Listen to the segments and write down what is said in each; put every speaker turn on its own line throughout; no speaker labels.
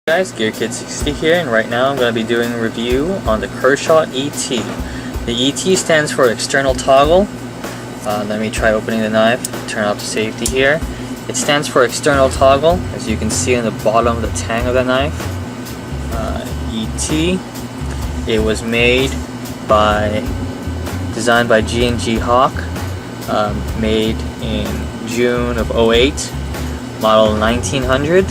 Guys, GearKid60 here, and right now I'm going to be doing a review on the Kershaw ET. The ET stands for external toggle. Let me try opening the knife, turn off the safety here. It stands for external toggle, as you can see on the bottom of the tang of the knife. ET. It was designed by G&G Hawk, made in June of 08, model 1900.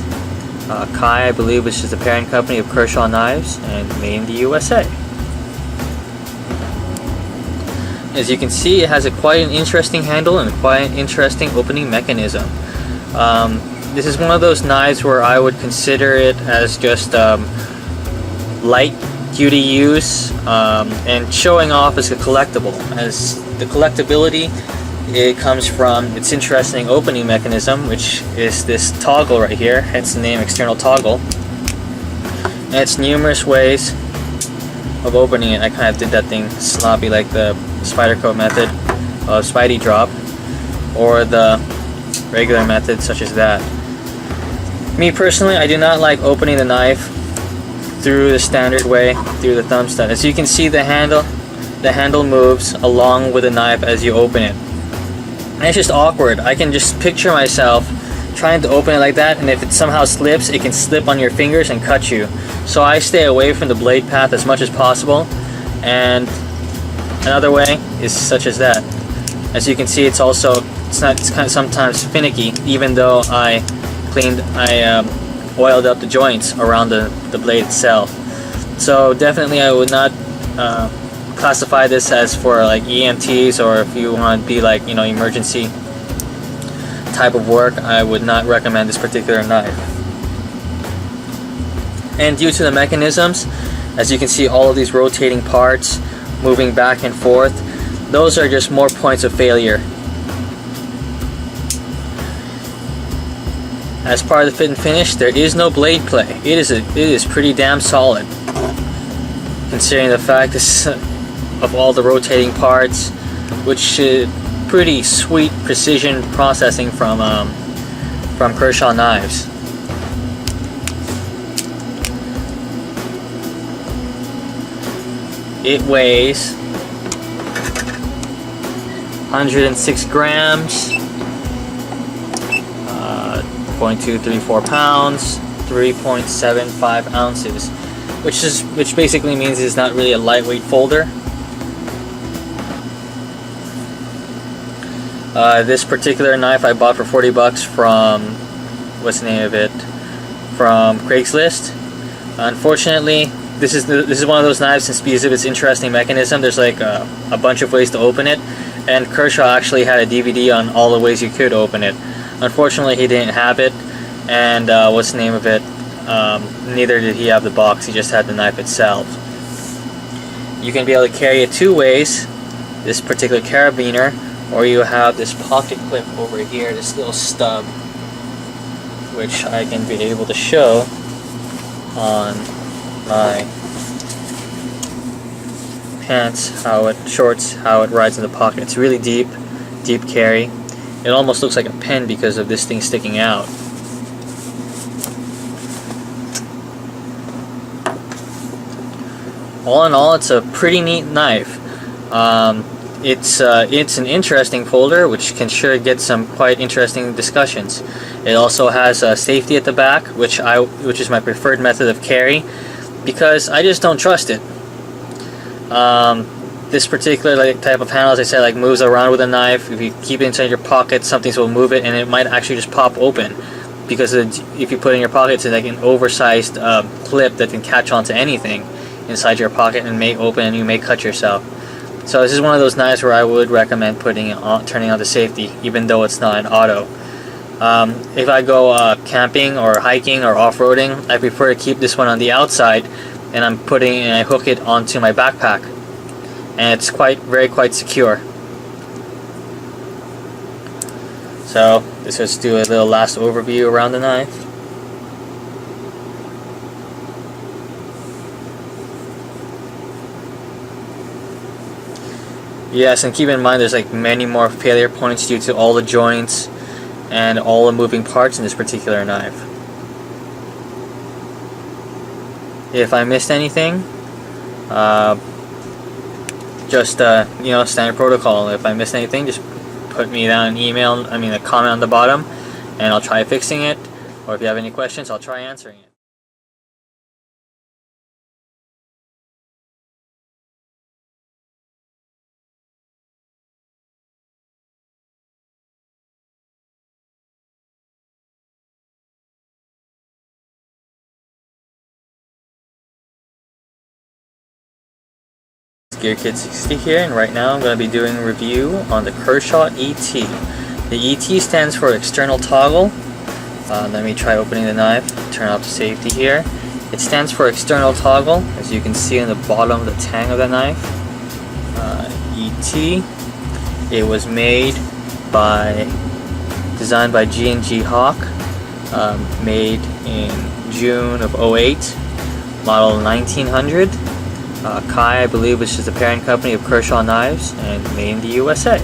Kai, I believe, which is the parent company of Kershaw Knives, and made in the USA. As you can see, it has quite an interesting handle and quite an interesting opening mechanism. This is one of those knives where I would consider it as just light duty use and showing off as a collectible. As the collectability, it comes from its interesting opening mechanism, which is this toggle right here, hence the name external toggle. And it's numerous ways of opening it. I kind of did that thing sloppy like the Spyderco method of Spidey drop, or the regular method such as that. Me personally, I do not like opening the knife through the standard way, through the thumb stud. As you can see, the handle moves along with the knife as you open it. And it's just awkward. I can just picture myself trying to open it like that, and if it somehow slips, it can slip on your fingers and cut you. So I stay away from the blade path as much as possible. And another way is such as that. As you can see, it's kind of sometimes finicky, even though I oiled up the joints around the blade itself. So definitely I would not classify this as for like EMTs, or if you want to be like, emergency type of work. I would not recommend this particular knife. And due to the mechanisms, as you can see, all of these rotating parts moving back and forth, those are just more points of failure. As part of the fit and finish, there is no blade play. It is pretty damn solid, considering the fact of all the rotating parts, which is pretty sweet precision processing from Kershaw knives. It weighs 106 grams, 0.234 pounds, 3.75 ounces, which basically means it's not really a lightweight folder. This particular knife I bought for 40 bucks from, what's the name of it, from Craigslist. Unfortunately, this is one of those knives, since because of its interesting mechanism, there's like a bunch of ways to open it, and Kershaw actually had a DVD on all the ways you could open it. Unfortunately, he didn't have it, and what's the name of it, neither did he have the box. He just had the knife itself. You can be able to carry it two ways, this particular carabiner, or you have this pocket clip over here, this little stub, which I can be able to show on my pants, how it rides in the pocket. It's really deep carry. It almost looks like a pen because of this thing sticking out. All in all, it's a pretty neat knife. It's an interesting folder, which can sure get some quite interesting discussions. It also has safety at the back, which is my preferred method of carry, because I just don't trust it. This particular type of handle, as I said, moves around with a knife. If you keep it inside your pocket, something will move it, and it might actually just pop open, because if you put it in your pocket, it's like an oversized clip that can catch onto anything inside your pocket and may open, and you may cut yourself. So this is one of those knives where I would recommend turning on the safety, even though it's not an auto. If I go camping or hiking or off-roading, I prefer to keep this one on the outside, and I hook it onto my backpack, and it's quite secure. So let's just do a little last overview around the knife. Yes, and keep in mind there's many more failure points due to all the joints and all the moving parts in this particular knife. If I missed anything, just you know, standard protocol. If I missed anything, just put me down an email, a comment on the bottom, and I'll try fixing it. Or if you have any questions, I'll try answering it. Gear Kid 60 here, and right now I'm going to be doing a review on the Kershaw ET. The ET stands for external toggle. Let me try opening the knife, turn off the safety here. It stands for external toggle, as you can see on the bottom of the tang of the knife. ET. It was designed by G&G Hawk, made in June of 08, model 1900. Kai, I believe, which is the parent company of Kershaw Knives, and made in the USA.